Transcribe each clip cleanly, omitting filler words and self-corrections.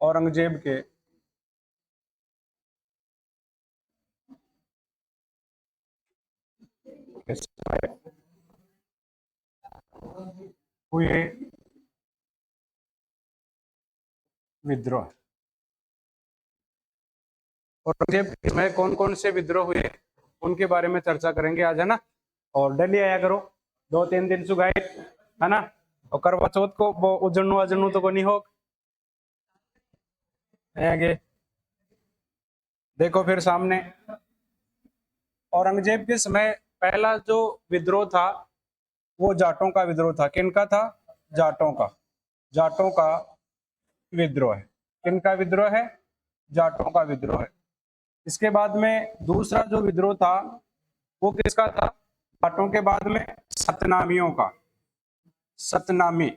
औरंगजेब के हुए विद्रोह। औरंगजेब के समय कौन कौन से विद्रोह हुए उनके बारे में चर्चा करेंगे आज, है ना। और डेली आया करो, 2-3 दिन सुगाए, है ना। और करवा चौथ को वो उजड़ू अजड़ू तो नहीं हो आगे। देखो फिर सामने औरंगजेब के समय पहला जो विद्रोह था वो जाटों का विद्रोह था। किनका था? जाटों का। जाटों का विद्रोह है। किनका विद्रोह है? जाटों का विद्रोह है। इसके बाद में दूसरा जो विद्रोह था वो किसका था? जाटों के बाद में सतनामियों का। सतनामी।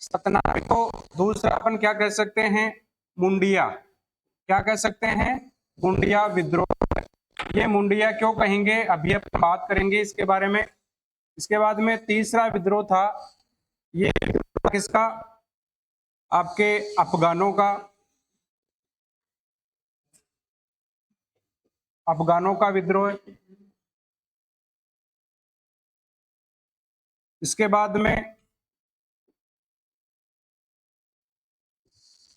सतनामी को दूसरा अपन क्या कह सकते हैं? मुंडिया। क्या कह सकते हैं? मुंडिया विद्रोह। ये मुंडिया क्यों कहेंगे अभी अपन बात करेंगे इसके बारे में। इसके बाद में तीसरा विद्रोह था, ये किसका? आपके अफगानों का। अफगानों का विद्रोह। इसके बाद में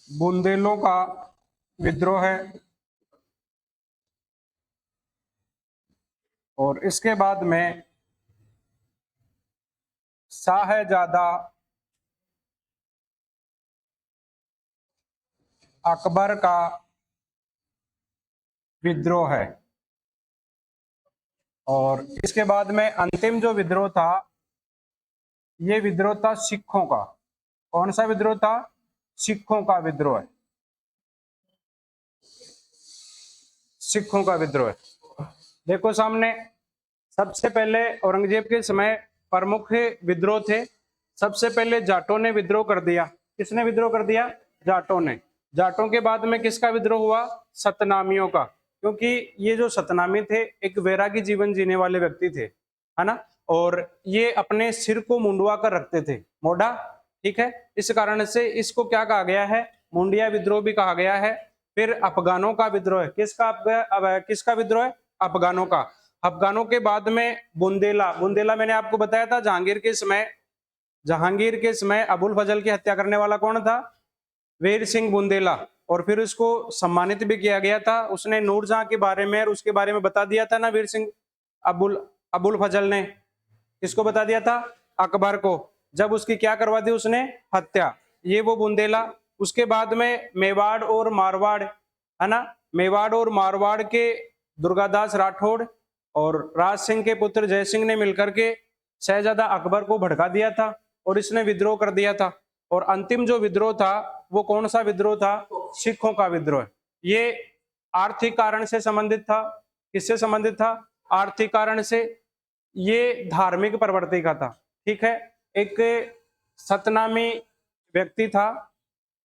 बुंदेलों का विद्रोह है। और इसके बाद में शाहजादा अकबर का विद्रोह है। और इसके बाद में अंतिम जो विद्रोह था ये विद्रोह था सिखों का। कौन सा विद्रोह था? सिखों का विद्रोह है। सिखों का विद्रोह है। देखो सामने सबसे पहले औरंगजेब के समय प्रमुख विद्रोह थे। सबसे पहले जाटों ने विद्रोह कर दिया। किसने विद्रोह कर दिया? जाटों ने। जाटों के बाद में किसका विद्रोह हुआ? सतनामियों का। क्योंकि ये जो सतनामी थे एक वैरागी जीवन जीने वाले व्यक्ति थे, है ना। और ये अपने सिर को मुंडवा कर रखते थे, मोढ़ा, ठीक है। इस कारण से इसको क्या कहा गया है? मुंडिया विद्रोह भी कहा गया है। फिर अफगानों का विद्रोह है। किसका विद्रोह है? अफगानों का। अफगानों के बाद में बुंदेला। बुंदेला मैंने आपको बताया था जहांगीर के समय अबुल फजल की हत्या करने वाला कौन था? वीर सिंह बुंदेला। और फिर उसको सम्मानित भी किया गया था। उसने नूरजहां के बारे में और उसके बारे में बता दिया था ना, वीर सिंह अबुल फजल ने। किसको बता दिया था? अकबर को। जब उसकी क्या करवा दी उसने? हत्या। ये वो बुंदेला। उसके बाद में मेवाड़ और मारवाड़, है ना। मेवाड़ और मारवाड़ के दुर्गादास राठौड़ और राज सिंह के पुत्र जय सिंह ने मिलकर के शहजादा अकबर को भड़का दिया था और इसने विद्रोह कर दिया था। और अंतिम जो विद्रोह था वो कौन सा विद्रोह था? सिखों का विद्रोह। ये आर्थिक कारण से संबंधित था। किससे संबंधित था? आर्थिक कारण से। ये धार्मिक प्रवृत्ति का था, ठीक है। एक सतनामी व्यक्ति था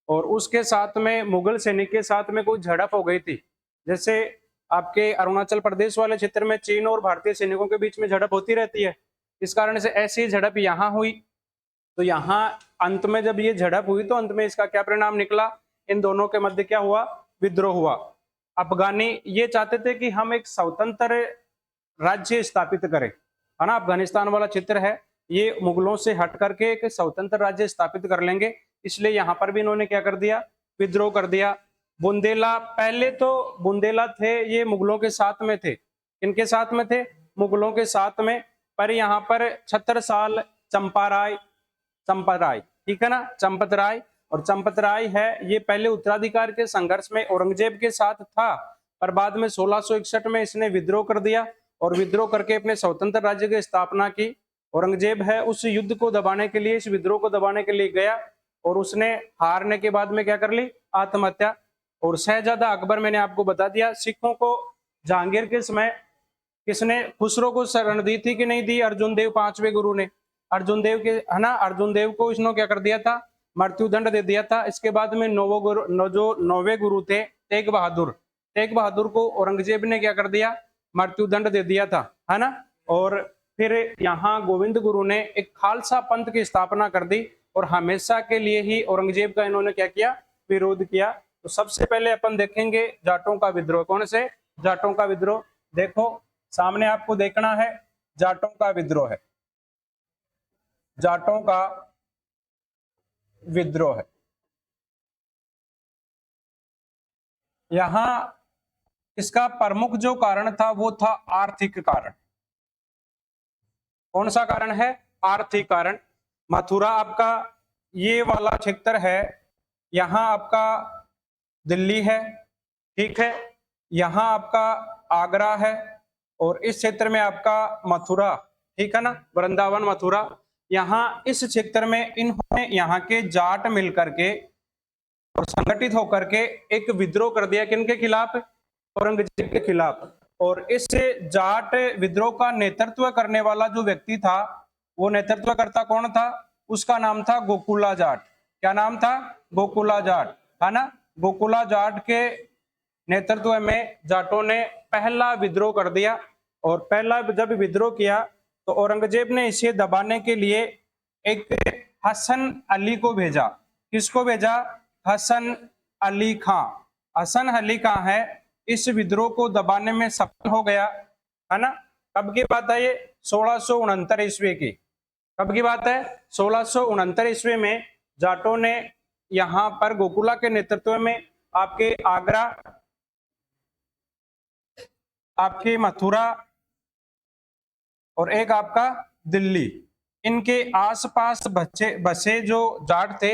और उसके साथ में मुगल सैनिक के साथ में कोई झड़प हो गई थी। जैसे आपके अरुणाचल प्रदेश वाले क्षेत्र में चीन और भारतीय सैनिकों के बीच में झड़प होती रहती है। इस कारण से ऐसी झड़प यहाँ हुई। तो यहाँ अंत में जब ये झड़प हुई तो अंत में इसका क्या परिणाम निकला? इन दोनों के मध्य क्या हुआ? विद्रोह हुआ। अफगानी ये चाहते थे कि हम एक स्वतंत्र राज्य स्थापित करें, है ना। अफगानिस्तान वाला क्षेत्र है, ये मुगलों से हट करके एक स्वतंत्र राज्य स्थापित कर लेंगे। इसलिए यहाँ पर भी इन्होंने क्या कर दिया? विद्रोह कर दिया। बुंदेला, पहले तो बुंदेला थे ये मुगलों के साथ में थे। इनके साथ में थे? मुगलों के साथ में। पर यहाँ पर छत्रसाल चंपाराय, ठीक है ना, चंपत राय। और चंपत राय है ये पहले उत्तराधिकार के संघर्ष में औरंगजेब के साथ था, पर बाद में 1661 में इसने विद्रोह कर दिया और विद्रोह करके अपने स्वतंत्र राज्य की स्थापना की। औरंगजेब है उस युद्ध को दबाने के लिए, इस विद्रोह को दबाने के लिए गया और उसने हारने के बाद में क्या कर ली? आत्महत्या। और शहजादा अकबर मैंने आपको बता दिया। सिखों को जहांगीर के समय किसने खुसरो को शरण दी थी कि नहीं दी? अर्जुन देव 5वें गुरु ने। अर्जुन देव के, है ना, अर्जुन देव को इसने क्या कर दिया था? मृत्युदंड दे दिया था। इसके बाद में जो 9वें गुरु थे तेग बहादुर को औरंगजेब ने क्या कर दिया? मृत्युदंड दे दिया था, है ना। और फिर यहाँ गोविंद गुरु ने एक खालसा पंथ की स्थापना कर दी और हमेशा के लिए ही औरंगजेब का इन्होंने क्या किया? विरोध किया। तो सबसे पहले अपन देखेंगे जाटों का विद्रोह। कौन से? जाटों का विद्रोह। देखो सामने आपको देखना है, जाटों का विद्रोह है, जाटों का विद्रोह है। यहां इसका प्रमुख जो कारण था वो था आर्थिक कारण। कौन सा कारण है? आर्थिक कारण। मथुरा आपका ये वाला क्षेत्र है, यहां आपका दिल्ली है, ठीक है, यहां आपका आगरा है, और इस क्षेत्र में आपका मथुरा, ठीक है ना, वृंदावन मथुरा। यहाँ इस क्षेत्र में इन्होंने यहाँ के जाट मिलकर के और संगठित होकर के एक विद्रोह कर दिया। किनके खिलाफ? औरंगजेब के खिलाफ। और इस जाट विद्रोह का नेतृत्व करने वाला जो व्यक्ति था, वो नेतृत्वकर्ता कौन था? उसका नाम था गोकुला जाट। क्या नाम था? गोकुला जाट, है ना। गोकुला जाट के नेतृत्व में जाटों ने पहला विद्रोह कर दिया। और पहला जब विद्रोह किया तो औरंगजेब ने इसे दबाने के लिए एक हसन अली को भेजा। किसको भेजा? हसन अली खां। हसन अली खां है इस विद्रोह को दबाने में सफल हो गया, है ना। कब की बात है ये? 1669 ईस्वी की। कब की बात है? 1669 ईस्वी में जाटों ने यहाँ पर गोकुला के नेतृत्व में आपके आगरा, आपकी मथुरा और एक आपका दिल्ली, इनके आसपास बसे जो जाट थे,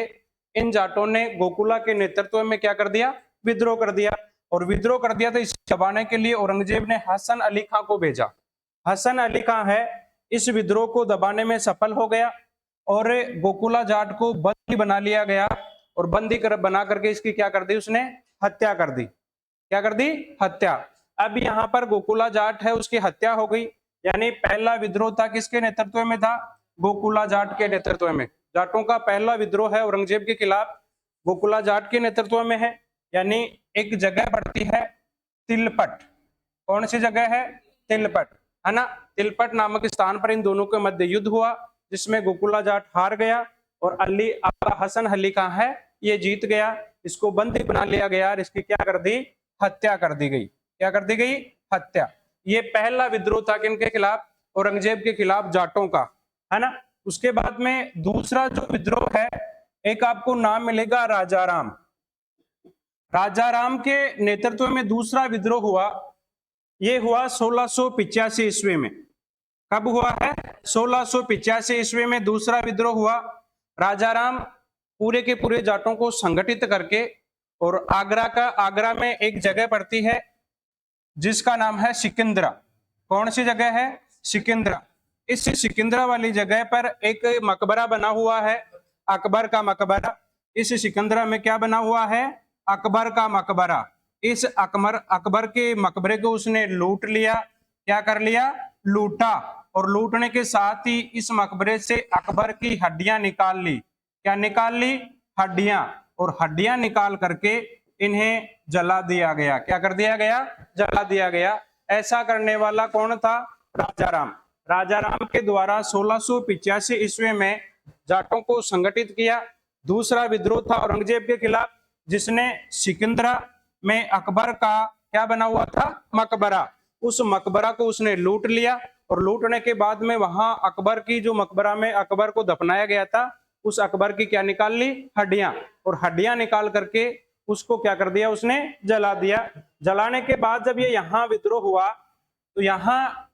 इन जाटों ने गोकुला के नेतृत्व में क्या कर दिया? विद्रोह कर दिया। और विद्रोह कर दिया तो इसे दबाने के लिए औरंगजेब ने हसन अली खां को भेजा। हसन अली खां है इस विद्रोह को दबाने में सफल हो गया और गोकुला जाट को बंदी बना लिया गया। और बंदी बना करके इसकी क्या कर दी? उसने हत्या कर दी। क्या कर दी? हत्या। अब यहाँ पर गोकुला जाट है, उसकी हत्या हो गई। यानी पहला विद्रोह था किसके नेतृत्व में था? गोकुला जाट के नेतृत्व में। जाटों का पहला विद्रोह है औरंगजेब के खिलाफ, गोकुला जाट के नेतृत्व में है। यानी एक जगह पड़ती है तिलपट। कौन सी जगह है? तिलपट, है ना। तिलपट नामक स्थान पर इन दोनों के मध्य युद्ध हुआ, जिसमें गोकुला जाट हार गया और अली आपका हसन अली खां है ये जीत गया। इसको बंदी बना लिया गया और इसकी क्या कर दी? हत्या कर दी गई। क्या कर दी गई? हत्या। ये पहला विद्रोह था किनके खिलाफ? औरंगजेब के खिलाफ, जाटों का, है ना। उसके बाद में दूसरा जो विद्रोह है, एक आपको नाम मिलेगा राजाराम। राजाराम के नेतृत्व में दूसरा विद्रोह हुआ। ये हुआ 1685 ईस्वी में। कब हुआ है? 1685 ईस्वी में दूसरा विद्रोह हुआ। राजाराम पूरे के पूरे जाटों को संगठित करके, और आगरा में एक जगह पड़ती है जिसका नाम है सिकंदरा। कौन सी जगह है? सिकंदरा। इस सिकंदरा वाली जगह पर एक मकबरा बना हुआ है, अकबर का मकबरा। इस सिकंदरा में क्या बना हुआ है? अकबर का मकबरा। इस अकबर के मकबरे को उसने लूट लिया। क्या कर लिया? लूटा। और लूटने के साथ ही इस मकबरे से अकबर की हड्डियां निकाल ली। क्या निकाल ली? हड्डियां। और हड्डियां निकाल करके इन्हें जला दिया गया। क्या कर दिया गया? जला दिया गया। ऐसा करने वाला कौन था? राजाराम। राजाराम के द्वारा 1685 ईस्वी में जाटों को संगठित किया। दूसरा विद्रोह था औरंगजेब के खिलाफ, जिसने सिकंदरा में अकबर का क्या बना हुआ था? मकबरा। उस मकबरा को उसने लूट लिया और लूटने के बाद में वहां अकबर की जो मकबरा में अकबर को दफनाया गया था, उस अकबर की क्या निकाल ली? हड्डियां। और हड्डियां निकाल करके उसको क्या कर दिया? उसने जला दिया। जलाने के बाद जब ये यहाँ विद्रोह हुआ तो यहाँ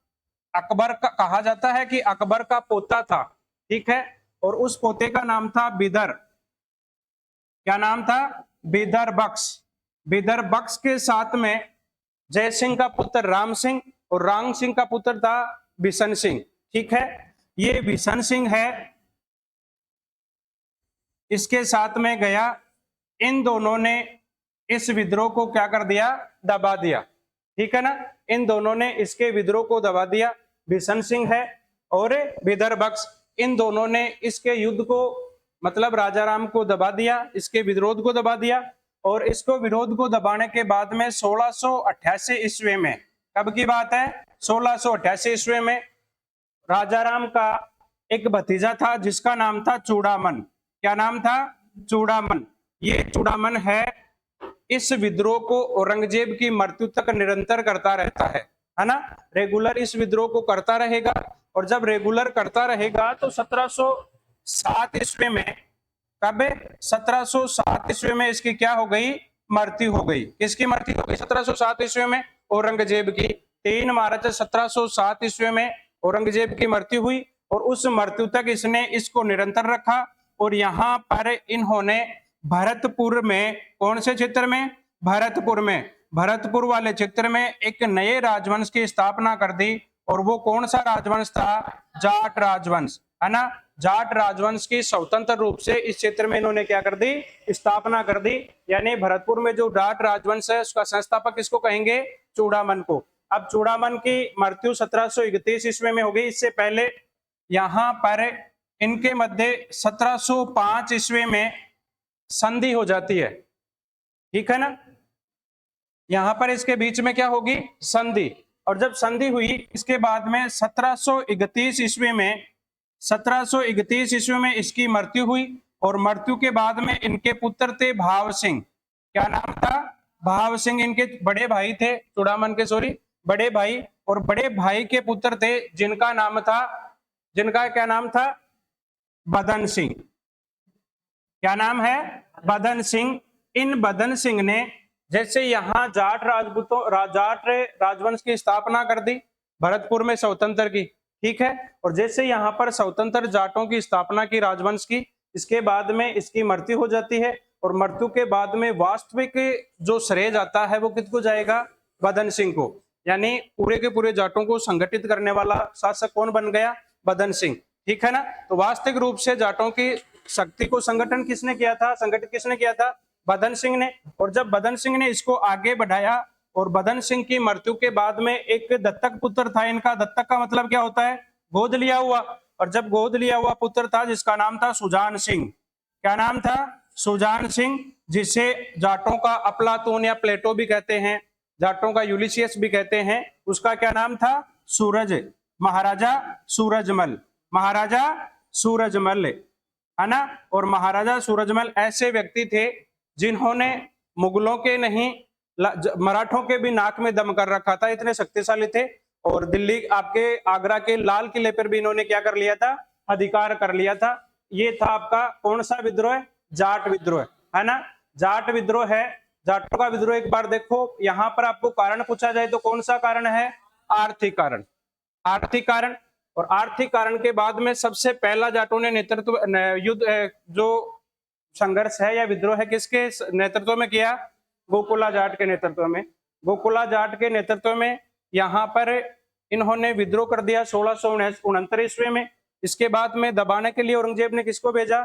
अकबर का कहा जाता है कि अकबर का पोता था, ठीक है, और उस पोते का नाम था बिदर। क्या नाम था? बिदर बख्श। बिदर बख्श के साथ में जय सिंह का पुत्र राम सिंह और राम सिंह का पुत्र था बिशन सिंह, ठीक है। ये बिशन सिंह है, इसके साथ में गया। इन दोनों ने इस विद्रोह को क्या कर दिया? दबा दिया, ठीक है ना। इन दोनों ने इसके विद्रोह को दबा दिया। बिशन सिंह है और बिदर बख्श, इन दोनों ने इसके युद्ध को, मतलब राजाराम को दबा दिया, इसके विरोध को दबा दिया। और इसको विरोध को दबाने के बाद में 1688 ईस्वी में, कब की बात है? 1688 ईस्वी में राजाराम का एक भतीजा था जिसका नाम था चूड़ामन। क्या नाम था? चूड़ामन। ये चूड़ामन है, इस विद्रोह को औरंगजेब की मृत्यु तक निरंतर करता रहता है ना। रेगुलर इस विद्रोह को करता रहेगा, और जब रेगुलर करता रहेगा तो 1707 ईस्वी में, कब 1707 ईस्वी में इसकी क्या हो गई, मृत्यु हो गई। किसकी मृत्यु हो गई 1707 ईस्वी में, औरंगजेब की। 3 मार्च 1707 ईस्वी में औरंगजेब की मृत्यु हुई, और उस मृत्यु तक इसने इसको निरंतर रखा। और यहाँ पर इन्होंने भरतपुर में, कौन से क्षेत्र में, भरतपुर में, भरतपुर वाले क्षेत्र में एक नए राजवंश की स्थापना कर दी। और वो कौन सा राजवंश था, जाट राजवंश, है ना। जाट राजवंश की स्वतंत्र रूप से इस क्षेत्र में इन्होंने क्या कर दी, स्थापना कर दी। यानी भरतपुर में जो जाट राजवंश है उसका संस्थापक किसको कहेंगे, चूड़ामन को। अब चूड़ामन की मृत्यु 1731 ईस्वी में हो गई। इससे पहले यहाँ पर इनके मध्य 1705 ईस्वी में संधि हो जाती है, ठीक है ना। यहां पर इसके बीच में क्या होगी, संधि। और जब संधि हुई इसके बाद में 1731 ईस्वी में, 1731 ईस्वी में इसकी मृत्यु हुई। और मृत्यु के बाद में इनके पुत्र थे भाव सिंह। क्या नाम था, भाव सिंह इनके बड़े भाई थे, चूड़ामन के, सॉरी, बड़े भाई। और बड़े भाई के पुत्र थे जिनका नाम था, जिनका क्या नाम था, बदन सिंह। क्या नाम है, बदन सिंह। इन बदन सिंह ने जैसे यहाँ जाट राजवंश की स्थापना कर दी भरतपुर में स्वतंत्र की, ठीक है। और जैसे यहाँ पर स्वतंत्र जाटों की स्थापना की राजवंश की, इसके बाद में इसकी मृत्यु हो जाती है। और मृत्यु के बाद में वास्तविक जो श्रेय जाता है वो किसको जाएगा, बदन सिंह को। यानी पूरे के पूरे जाटों को संगठित करने वाला शासक कौन बन गया, बदन सिंह, ठीक है ना। तो वास्तविक रूप से जाटों की शक्ति को संगठन किसने किया था, संगठित किसने किया था, बदन सिंह ने। और जब बदन सिंह ने इसको आगे बढ़ाया, और बदन सिंह की मृत्यु के बाद में एक दत्तक पुत्र था इनका। दत्तक का मतलब क्या होता है, गोद लिया हुआ। और जब गोद लिया हुआ पुत्र था जिसका नाम था सुजान सिंह। क्या नाम था, सुजान सिंह, जिसे जाटों का अफलातून या प्लेटो भी कहते हैं, जाटों का यूलिशियस भी कहते हैं। उसका क्या नाम था, सूरज, महाराजा सूरजमल, महाराजा सूरजमल, है ना। और महाराजा सूरजमल ऐसे व्यक्ति थे जिन्होंने मुगलों के नहीं, मराठों के भी नाक में दम कर रखा था, इतने शक्तिशाली थे। और दिल्ली, आपके आगरा के लाल किले पर भी इन्होंने क्या कर लिया था, अधिकार कर लिया था। ये था आपका कौन सा विद्रोह, जाट विद्रोह, है ना। जाट विद्रोह है, जाटों का विद्रोह। एक बार देखो यहाँ पर आपको कारण पूछा जाए तो कौन सा कारण है, आर्थिक कारण, आर्थिक कारण। और आर्थिक कारण के बाद में सबसे पहला जाटों ने नेतृत्व, युद्ध, जो संघर्ष है या विद्रोह है, किसके नेतृत्व में किया, गोकुला जाट के नेतृत्व में। गोकुला जाट के नेतृत्व में यहाँ पर इन्होंने विद्रोह कर दिया 1669 ईस्वी में। इसके बाद में दबाने के लिए औरंगजेब ने किसको भेजा,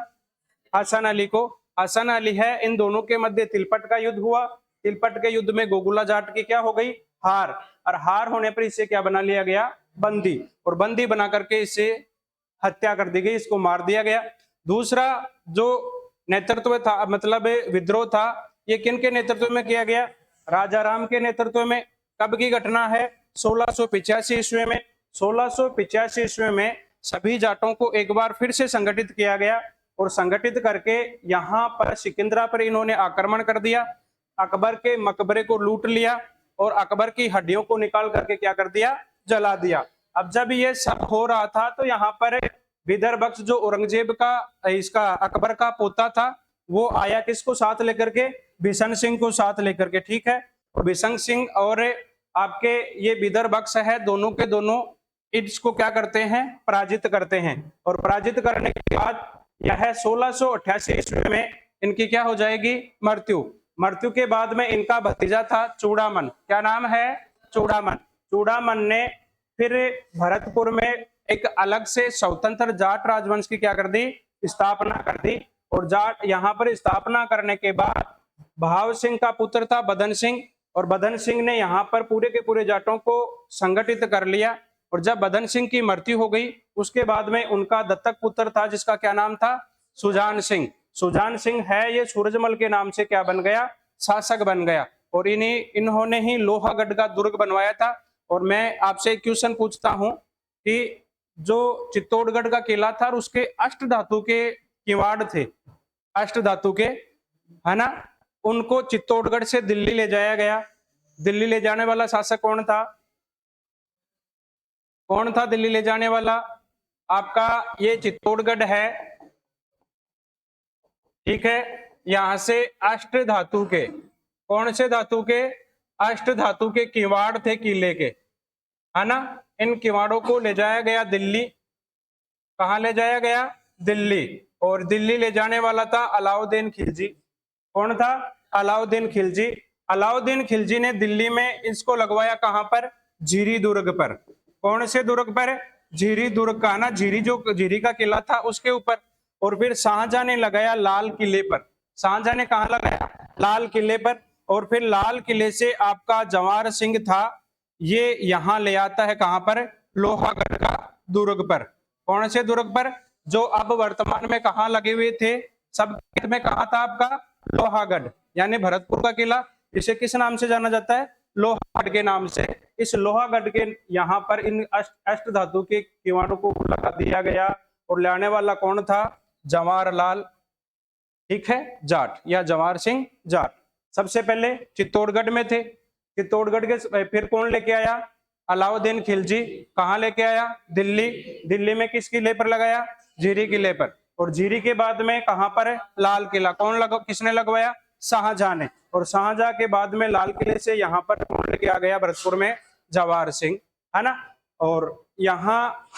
हसन अली को। हसन अली है, इन दोनों के मध्य तिलपट का युद्ध हुआ। तिलपट के युद्ध में गोकुला जाट की क्या हो गई, हार। और हार होने पर इसे क्या बना लिया गया, बंदी। और बंदी बना करके इसे हत्या कर दी गई, इसको मार दिया गया। दूसरा जो नेतृत्व था, मतलब विद्रोह था, ये किन के नेतृत्व में किया गया, राजा राम के नेतृत्व में। कब की घटना है, 1685 ईस्वी में। 1685 ईस्वी में सभी जाटों को एक बार फिर से संगठित किया गया। और संगठित करके यहाँ पर सिकंदरा पर इन्होंने आक्रमण कर दिया, अकबर के मकबरे को लूट लिया, और अकबर की हड्डियों को निकाल करके क्या कर दिया, जला दिया। अब जब ये सब हो रहा था तो यहाँ पर विदर्भक्ष जो औरंगजेब का, इसका अकबर का पोता था, वो आया किसको साथ लेकर के, बिशन सिंह को साथ लेकर के, ठीक है। और बिशन सिंह और आपके ये विदर्भक्ष है, दोनों के दोनों इसको क्या करते हैं, पराजित करते हैं। और पराजित करने के बाद यह 1688 ईस्वी में इनकी क्या हो जाएगी, मृत्यु। मृत्यु के बाद में इनका भतीजा था चूड़ामन। क्या नाम है, चूड़ामन। चूड़ामन ने फिर भरतपुर में एक अलग से स्वतंत्र जाट राजवंश की क्या कर दी, स्थापना कर दी। और जाट यहाँ पर स्थापना करने के बाद भाव सिंह का पुत्र था बदन सिंह। और बदन सिंह ने यहाँ पर पूरे के पूरे जाटों को संगठित कर लिया। और जब बदन सिंह की मृत्यु हो गई उसके बाद में उनका दत्तक पुत्र था जिसका क्या नाम था, सुजान सिंह। सुजान सिंह है, ये सूरजमल के नाम से क्या बन गया, शासक बन गया। और इन्होंने ही लोहागढ़ का दुर्ग बनवाया था। और मैं आपसे एक क्वेश्चन पूछता हूं कि जो चित्तौड़गढ़ का किला था उसके अष्ट धातु के किवाड़ थे, अष्ट धातु के है ना, उनको चित्तौड़गढ़ से दिल्ली ले जाया गया। दिल्ली ले जाने वाला शासक कौन था? कौन था दिल्ली ले जाने वाला? आपका ये चित्तौड़गढ़ है, ठीक है। यहां से अष्ट धातु के, कौन से धातु के? अष्ट धातु के किवाड़ थे किले के, है ना। इन किवाड़ों को ले जाया गया दिल्ली। कहां ले जाया गया? दिल्ली। और दिल्ली ले जाने वाला था अलाउद्दीन खिलजी। कौन था? अलाउद्दीन खिलजी। अलाउद्दीन खिलजी ने दिल्ली में इसको लगवाया कहां पर? झीरी दुर्ग पर। कौन से दुर्ग पर? झीरी दुर्ग का ना, झीरी जो झीरी का किला था उसके ऊपर। और फिर शाहजहां ने लगाया लाल किले पर। शाहजहां ने कहां लगाया? लाल किले पर। और फिर लाल किले से आपका जवाहर सिंह था, ये यहां ले आता है कहां पर? लोहागढ़ का दुर्ग पर। कौन से दुर्ग पर? जो अब वर्तमान में कहां लगे हुए थे? सब में कहा था आपका? लोहागढ़, यानी भरतपुर का किला। इसे किस नाम से जाना जाता है? लोहागढ़ के नाम से। इस लोहागढ़ के यहाँ पर इन अष्ट धातु के किवाड़ों को लगा दिया गया। और लाने वाला कौन था? जवाहरलाल, ठीक है, जाट या जवाहर सिंह जाट। सबसे पहले चित्तौड़गढ़ में थे। चित्तौड़गढ़ के फिर कौन लेके आया? अलाउद्दीन खिलजी। कहां लेके आया? दिल्ली। दिल्ली में किस किले पर लगाया? झीरी किले पर। और झीरी के बाद में कहां पर है? लाल किला। किसने लगवाया? शाहजहां ने। और शाहजहां के बाद में लाल किले से यहाँ पर कौन लेके आ गया? भरतपुर में जवाहर सिंह, है ना। और यहाँ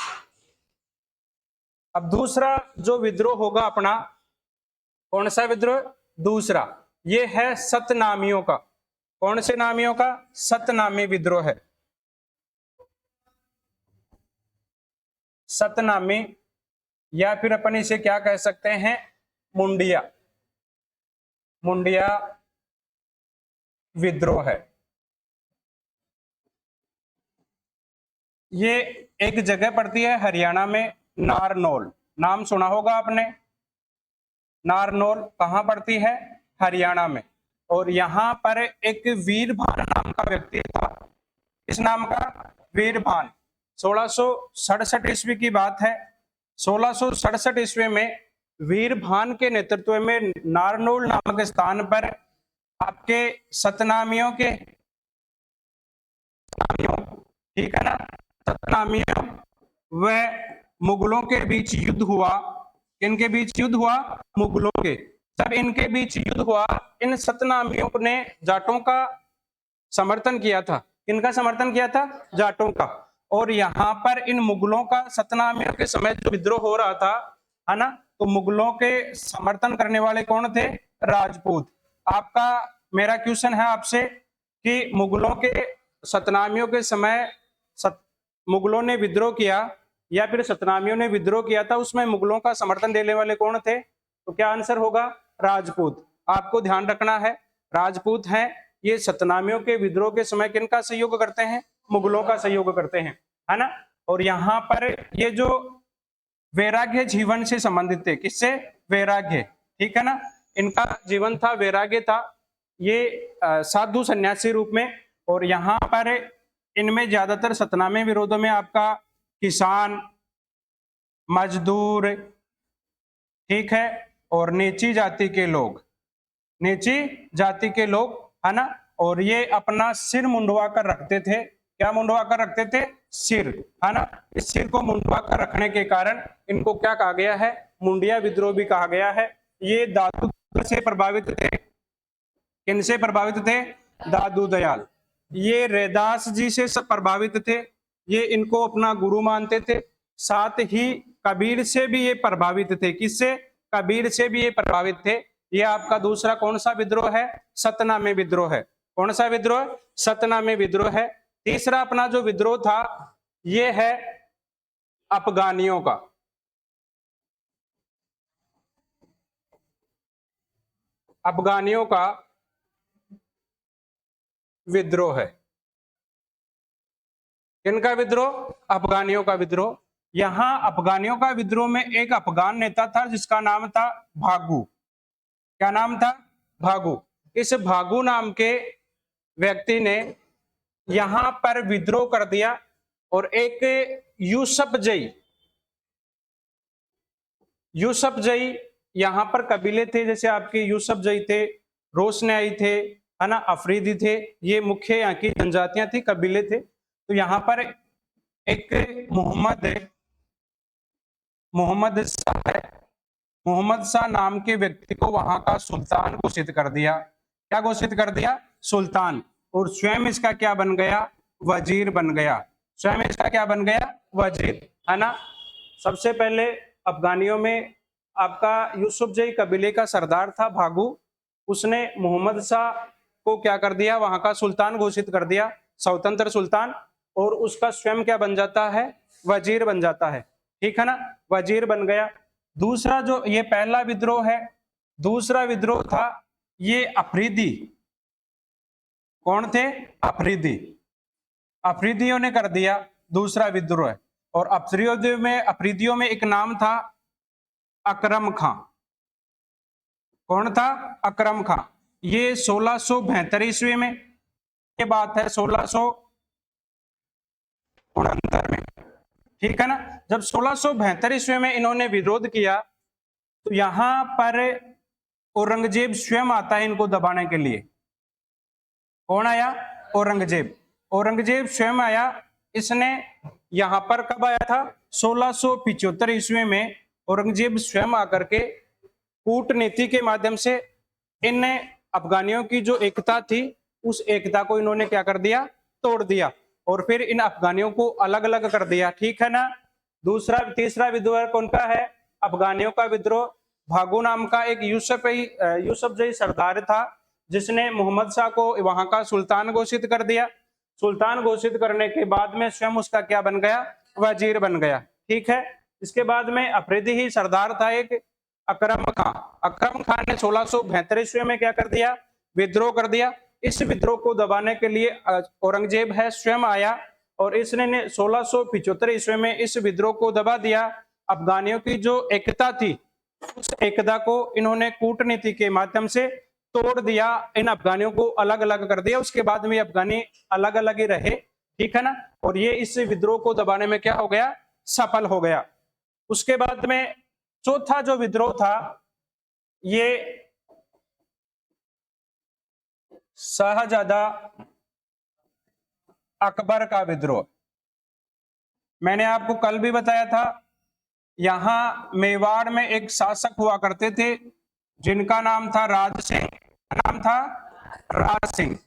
अब दूसरा जो विद्रोह होगा अपना, कौन सा विद्रोह? दूसरा, ये है सतनामियों का। कौन से नामियों का? सतनामी विद्रोह है। सतनामी, या फिर अपन इसे क्या कह सकते हैं? मुंडिया, मुंडिया विद्रोह है। ये एक जगह पड़ती है हरियाणा में, नारनौल। नाम सुना होगा आपने, नारनौल। कहां पड़ती है? हरियाणा में। और यहां पर एक वीरभान नाम का व्यक्ति था। इस नाम का? वीरभान। 1667 ईस्वी की बात है। 1667 ईस्वी में वीरभान के नेतृत्व में नारनौल नामक स्थान पर आपके सतनामियों के, ठीक है ना, सतनामियों व मुगलों के बीच युद्ध हुआ। किनके बीच युद्ध हुआ? मुगलों के। जब इनके बीच युद्ध हुआ, इन सतनामियों ने जाटों का समर्थन किया था। किनका समर्थन किया था? जाटों का। और यहाँ पर इन मुगलों का सतनामियों के समय जो विद्रोह हो रहा था, है ना, तो मुगलों के समर्थन करने वाले कौन थे? राजपूत। आपका मेरा क्वेश्चन है आपसे कि मुगलों के सतनामियों के समय मुगलों ने विद्रोह किया या फिर सतनामियों ने विद्रोह किया था, उसमें मुगलों का समर्थन देने वाले कौन थे? तो क्या आंसर होगा? राजपूत। आपको ध्यान रखना है, राजपूत हैं ये सतनामियों के विद्रोह के समय किनका सहयोग करते हैं? मुगलों का सहयोग करते हैं, है ना। और यहाँ पर ये जो वैराग्य जीवन से संबंधित थे, किससे? वैराग्य, ठीक है ना। इनका जीवन था, वैराग्य था, ये साधु सन्यासी रूप में। और यहाँ पर इनमें ज्यादातर सतनामी विरोधों में आपका किसान, मजदूर, ठीक है, और नीची जाति के लोग, नीची जाति के लोग, है ना। और ये अपना सिर मुंडवा कर रखते थे। क्या मुंडवा कर रखते थे? सिर, है ना। इस सिर को मुंडवा कर रखने के कारण इनको क्या कहा गया है? मुंडिया विद्रोह भी कहा गया है। ये दादू से प्रभावित थे। किनसे प्रभावित थे? दादू दयाल। ये रैदास जी से सब प्रभावित थे, ये इनको अपना गुरु मानते थे। साथ ही कबीर से भी ये प्रभावित थे। किससे? कबीर से भी ये प्रभावित थे। ये आपका दूसरा कौन सा विद्रोह है? सतनामी विद्रोह है। कौन सा विद्रोह? सतनामी विद्रोह है। तीसरा अपना जो विद्रोह था ये है अफगानियों का। अफगानियों का विद्रोह है। किनका विद्रोह? अफगानियों का विद्रोह। यहां अफगानियों का विद्रोह में एक अफगान नेता था जिसका नाम था भागू। क्या नाम था? भागू। इस भागू नाम के व्यक्ति ने यहां पर विद्रोह कर दिया और एक यूसुफ जई यहाँ पर कबीले थे, जैसे आपके यूसुफ जई थे, रोशनाई थे, है ना, अफरीदी थे, ये मुख्य यहाँ की जनजातियां थी, कबीले थे। तो यहाँ पर एक मोहम्मद शाह है, मोहम्मद शाह नाम के व्यक्ति को वहां का सुल्तान घोषित कर दिया। क्या घोषित कर दिया? सुल्तान। और स्वयं इसका क्या बन गया? वजीर बन गया। स्वयं इसका क्या बन गया? वजीर, है ना। सबसे पहले अफगानियों में आपका यूसुफ जई कबीले का सरदार था भागू, उसने मोहम्मद शाह को क्या कर दिया? वहां का सुल्तान घोषित कर दिया, स्वतंत्र सुल्तान। और उसका स्वयं क्या बन जाता है? वजीर बन जाता है, ठीक है ना, वजीर बन गया। दूसरा जो ये पहला विद्रोह है, दूसरा विद्रोह था ये अफरीदी। कौन थे? अफरीदी। अफरीदियों ने कर दिया दूसरा विद्रोह। और अफरीदियों में एक नाम था अकरम खां। कौन था? अकरम खां। ये 1672 ईस्वी में ये बात है, 1669 में, ठीक है ना। जब 1672 ईस्वी में इन्होंने विरोध किया तो यहां पर औरंगजेब स्वयं आता है इनको दबाने के लिए। कौन आया? औरंगजेब। औरंगजेब स्वयं आया। इसने यहां पर कब आया था? 1675 ईस्वी में औरंगजेब स्वयं आकर के कूटनीति के माध्यम से इन अफगानियों की जो एकता थी उस एकता को इन्होंने क्या कर दिया? तोड़ दिया। और फिर इन अफगानियों को अलग अलग कर दिया, ठीक है ना। तीसरा विद्रोह कौन का है? अफगानियों का विद्रोह। भागू नाम का एक यूसुफ जई सरदार था, जिसने मोहम्मद शाह को वहां का सुल्तान घोषित कर दिया। सुल्तान घोषित करने के बाद में स्वयं उसका क्या बन गया? वजीर बन गया, ठीक है। इसके बाद में अफरीदी ही सरदार था एक, अकरम खां। अकरम खान ने 1672 ईस्वी में क्या कर दिया? विद्रोह कर दिया। इस विद्रोह को दबाने के लिए औरंगजेब है स्वयं आया और इसने 1675 ईस्वी में इस विद्रोह को दबा दिया। अफगानियों की जो एकता थी उस एकता को इन्होंने कूटनीति के माध्यम से तोड़ दिया, इन अफगानियों को अलग अलग कर दिया। उसके बाद में अफगानी अलग अलग ही रहे, ठीक है ना। और ये इस विद्रोह को दबाने में क्या हो गया? सफल हो गया। उसके बाद में चौथा जो विद्रोह था ये शाहजादा अकबर का विद्रोह। मैंने आपको कल भी बताया था, यहां मेवाड़ में एक शासक हुआ करते थे जिनका नाम था राज सिंह। नाम था राज सिंह।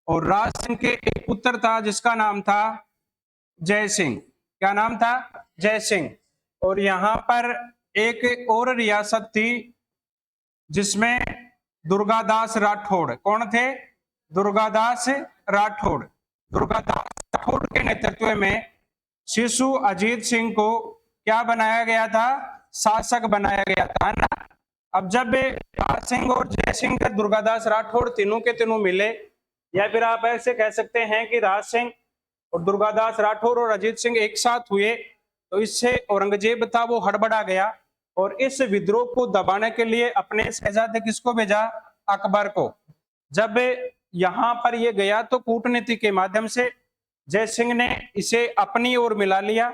और राज सिंह के एक पुत्र था जिसका नाम था जय सिंह। क्या नाम था? जय सिंह। और यहां पर एक और रियासत थी जिसमें दुर्गादास राठौड़। कौन थे? दुर्गादास राठौड़। दुर्गादास राठौड़ के नेतृत्व में शिशु अजीत सिंह को क्या बनाया गया था? शासक बनाया गया था ना। अब जब राज सिंह और जय सिंह का दुर्गादास राठौड़ तीनों के तीनों मिले, या फिर आप ऐसे कह सकते हैं कि राज सिंह और दुर्गादास राठौड़ और अजीत सिंह एक साथ हुए, तो इससे औरंगजेब था वो हड़बड़ा गया और इस विद्रोह को दबाने के लिए अपने शहजादे किसको भेजा? अकबर को। जब यहां पर ये गया तो कूटनीति के माध्यम से जय सिंह ने इसे अपनी ओर मिला लिया।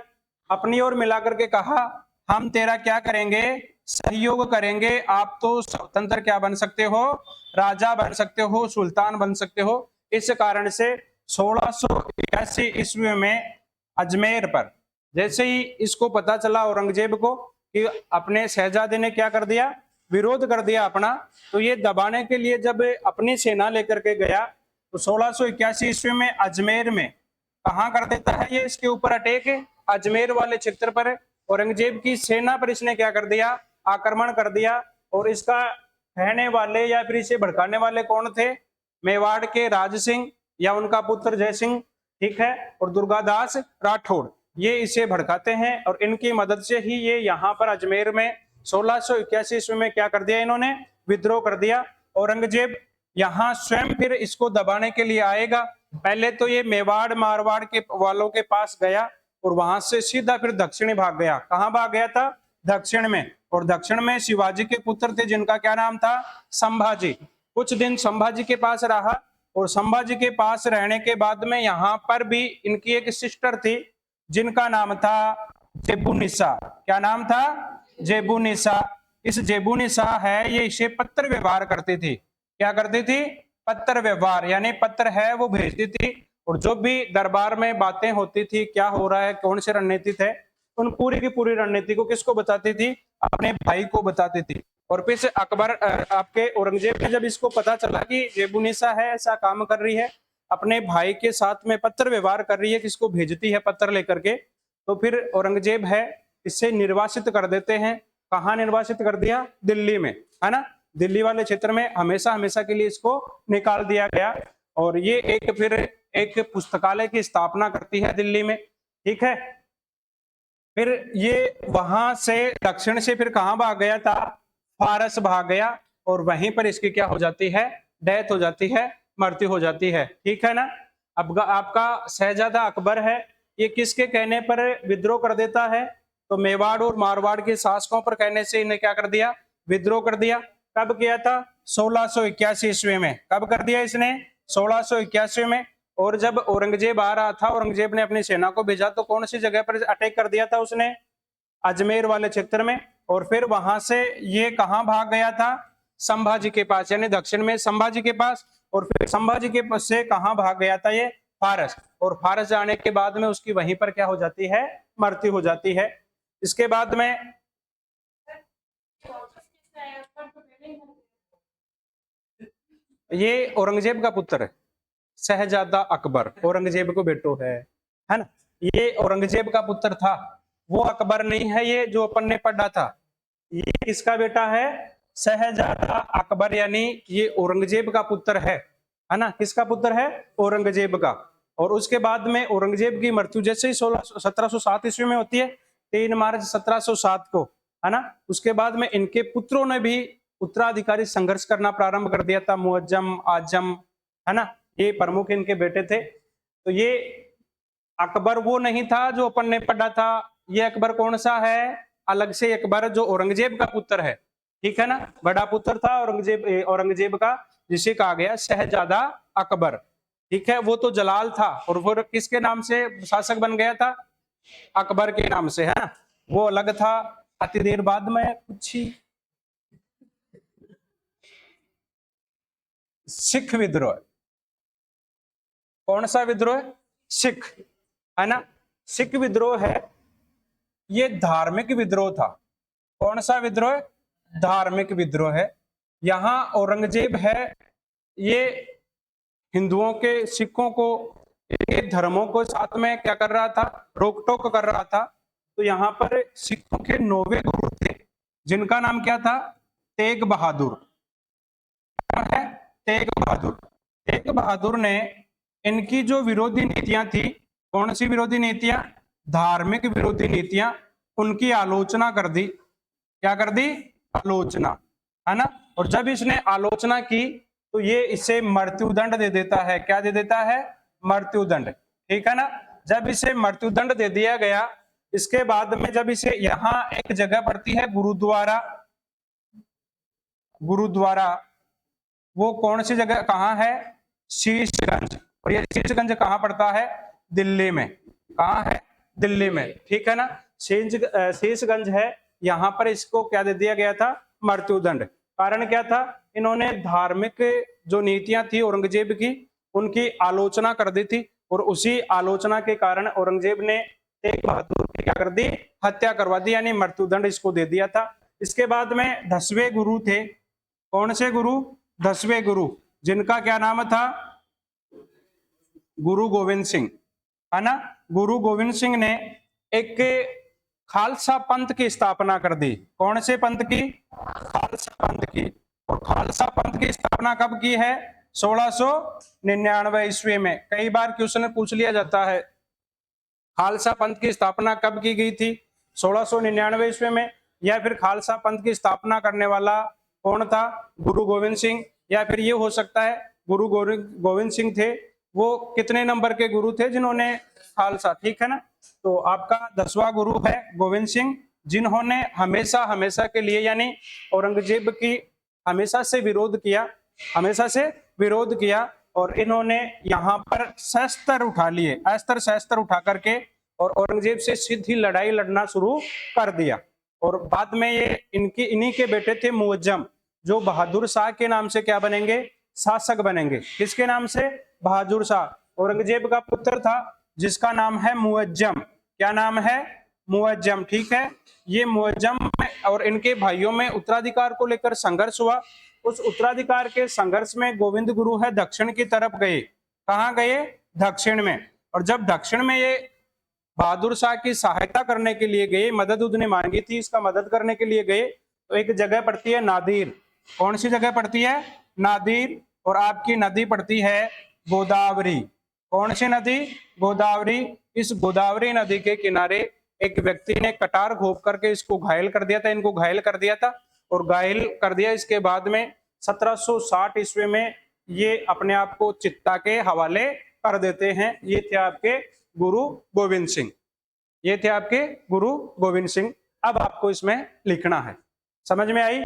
अपनी ओर मिला करके कहा हम तेरा क्या करेंगे? सहयोग करेंगे। आप तो स्वतंत्र क्या बन सकते हो? राजा बन सकते हो, सुल्तान बन सकते हो। इस कारण से 1681 ईस्वी में अजमेर पर जैसे ही इसको पता चला औरंगजेब को कि अपने शहजादे ने क्या कर दिया? विरोध कर दिया अपना, तो ये दबाने के लिए जब अपनी सेना लेकर के गया तो 1681 ईस्वी में अजमेर में कहां कर देता है ये इसके ऊपर अटैक? अजमेर वाले क्षेत्र पर औरंगजेब की सेना पर इसने क्या कर दिया? आक्रमण कर दिया। और इसका कहने वाले या फिर इसे भड़काने वाले कौन थे? मेवाड़ के राज सिंह या उनका पुत्र जय सिंह, ठीक है, और दुर्गादास राठौड़, ये इसे भड़काते हैं। और इनकी मदद से ही ये यहाँ पर अजमेर में 1681 ईस्वी में क्या कर दिया? इन्होंने विद्रोह कर दिया। औरंगजेब यहाँ स्वयं फिर इसको दबाने के लिए आएगा। पहले तो ये मेवाड़ मारवाड़ के वालों के पास गया और वहां से सीधा फिर दक्षिणी भाग गया। कहां भाग गया था? दक्षिण में। और दक्षिण में शिवाजी के पुत्र थे जिनका क्या नाम था? संभाजी। कुछ दिन संभाजी के पास रहा और संभाजी के पास रहने के बाद में यहाँ पर भी इनकी एक सिस्टर थी जिनका नाम था जेबुनिसा। क्या नाम था? जेबुनिसा। इस जेबुनिसा है ये इसे पत्र व्यवहार करती थी। क्या करती थी? पत्र व्यवहार, यानी पत्र है वो भेजती थी, और जो भी दरबार में बातें होती थी, क्या हो रहा है, कौन से रणनीति थे, उन पूरी की पूरी रणनीति को किसको बताती थी? अपने भाई को बताती थी। और फिर से अकबर आपके औरंगजेब ने जब इसको पता चला कि जेबुनिसा है ऐसा काम कर रही है, अपने भाई के साथ में पत्र व्यवहार कर रही है, किसको भेजती है पत्र लेकर के, तो फिर औरंगजेब है इससे निर्वासित कर देते हैं। कहाँ निर्वासित कर दिया? दिल्ली में, है ना। दिल्ली वाले क्षेत्र में हमेशा हमेशा के लिए इसको निकाल दिया गया। और ये फिर एक पुस्तकालय की स्थापना करती है दिल्ली में, ठीक है। फिर ये वहां से दक्षिण से फिर कहां भाग गया था? फारस भाग गया, और वहीं पर इसकी क्या हो जाती है? डेथ हो जाती है, मृत्यु हो जाती है, ठीक है ना। अब आपका शहजादा अकबर है, ये किसके कहने पर विद्रोह कर देता है? तो मेवाड़ और मारवाड़ के शासकों पर कहने से इन्हें क्या कर दिया? विद्रोह कर दिया। कब किया था? 1681 ईस्वी में। कब कर दिया इसने? 1681 में। और जब औरंगजेब आ रहा था, औरंगजेब ने अपनी सेना को भेजा, तो कौन सी जगह पर अटैक कर दिया था उसने? अजमेर वाले क्षेत्र में। और फिर वहां से ये कहां भाग गया था? संभाजी के पास, यानी दक्षिण में संभाजी के पास। और फिर संभाजी के पास से कहां भाग गया था? ये फारस। और फारस जाने के बाद में उसकी वहीं पर क्या हो जाती है? मृत्यु हो जाती है। इसके बाद में ये औरंगजेब का पुत्र है, शहजादा अकबर, औरंगजेब को बेटो है ना। ये औरंगजेब का पुत्र था, वो अकबर नहीं है ये जो अपन ने पढ़ा था। ये किसका बेटा है? शहजादा अकबर, यानी ये औरंगजेब का पुत्र है ना। किसका पुत्र है? औरंगजेब का। और उसके बाद में औरंगजेब की मृत्यु जैसे ही 1707 ईस्वी में होती है, 3 मार्च 1707 को, है ना। उसके बाद में इनके पुत्रों ने भी उत्तराधिकारी संघर्ष करना प्रारंभ कर दिया था, मुअज्जम, आजम, है ना। ये प्रमुख इनके बेटे थे। तो ये अकबर वो नहीं था जो अपन ने पढ़ा था। ये अकबर कौन सा है? अलग से अकबर जो औरंगजेब का पुत्र है, ठीक है ना। बड़ा पुत्र था औरंगजेब का, जिसे कहा गया शहजादा अकबर, ठीक है। वो तो जलाल था, और वो किसके नाम से शासक बन गया था? अकबर के नाम से, है। वो अलग था। अति देर बाद में कुछ ही सिख विद्रोह। कौन सा विद्रोह? सिख, है ना। सिख विद्रोह है, ये धार्मिक विद्रोह था। कौन सा विद्रोह? धार्मिक विद्रोह है। यहां औरंगजेब है, ये हिंदुओं के, सिखों को, ये धर्मों को साथ में क्या कर रहा था? रोक टोक कर रहा था। तो यहाँ पर सिखों के 9वें गुरु थे, जिनका नाम क्या था? तेग बहादुर, है तेग बहादुर। तेग बहादुर ने इनकी जो विरोधी नीतियां थी, कौन सी विरोधी नीतियां? धार्मिक विरोधी नीतियां, उनकी आलोचना कर दी। क्या कर दी? आलोचना, है ना। और जब इसने आलोचना की तो ये इसे मृत्युदंड दे देता है। क्या दे देता है? मृत्युदंड, ठीक है ना। जब इसे मृत्युदंड दे दिया गया, इसके बाद में जब इसे यहां एक जगह पड़ती है गुरुद्वारा, गुरुद्वारा, वो कौन सी जगह, कहां है? शीशगंज। और ये शीशगंज कहां पड़ता है? दिल्ली में। कहां है? दिल्ली में, ठीक है ना। शीशगंज है, यहां पर इसको क्या दे दिया गया था? मृत्युदंड। कारण क्या था? इन्होंने धार्मिक जो नीतियां थी औरंगजेब की, उनकी आलोचना कर दी थी, और उसी आलोचना के कारण औरंगजेब ने तेग बहादुर की क्या कर दी? हत्या करवा दी, यानी मृत्युदंड इसको दे दिया था। इसके बाद में 10वें गुरु थे। कौन से गुरु? 10वें गुरु, जिनका क्या नाम था? गुरु गोविंद सिंह, है ना। गुरु गोविंद सिंह ने एक खालसा पंथ की स्थापना कर दी। कौन से पंथ की? खालसा पंथ की। और खालसा पंथ की स्थापना कब की है? 1699 ईस्वी में। कई बार क्वेश्चन पूछ लिया जाता है, खालसा पंथ की स्थापना कब की गई थी? 1699 ईस्वी में। या फिर खालसा पंथ की स्थापना करने वाला कौन था? गुरु गोविंद सिंह। या फिर ये हो सकता है गुरु गोविंद सिंह थे, वो कितने नंबर के गुरु थे जिन्होंने खालसा, ठीक है ना। तो आपका 10वां गुरु है गोविंद सिंह, जिन्होंने हमेशा हमेशा के लिए, यानी औरंगजेब की हमेशा से विरोध किया, हमेशा से विरोध किया। और इन्होंने यहाँ पर शस्त्र उठा लिए, अस्त्र शस्त्र उठा करके, और औरंगजेब से सीधी लड़ाई लड़ना शुरू कर दिया। और बाद में ये इन्हीं के बेटे थे मुअज्जम, जो बहादुर शाह के नाम से क्या बनेंगे, शासक बनेंगे। किसके नाम से, बहादुर शाह। औरंगजेब का पुत्र था जिसका नाम है मुअज्जम। क्या नाम है, मुअज्जम, ठीक है। ये मुअज्जम और इनके भाइयों में उत्तराधिकार को लेकर संघर्ष हुआ। उस उत्तराधिकार के संघर्ष में गोविंद गुरु है दक्षिण की तरफ गए। कहाँ गए, दक्षिण में। और जब दक्षिण में ये बहादुर शाह की सहायता करने के लिए गए, मदद उन्हें मांगी थी, इसका मदद करने के लिए गए, तो एक जगह पड़ती है नादिर। कौन सी जगह पड़ती है, नादिर। और आपकी नदी पड़ती है गोदावरी। कौन सी नदी, गोदावरी। इस गोदावरी नदी के किनारे एक व्यक्ति ने कटार घोंप करके इसको घायल कर दिया था, इनको घायल कर दिया था। और घायल कर दिया, इसके बाद में 1760 ईस्वी में ये अपने आप को चित्ता के हवाले कर देते हैं। ये थे आपके गुरु गोविंद सिंह, ये थे आपके गुरु गोविंद सिंह। अब आपको इसमें लिखना है, समझ में आई।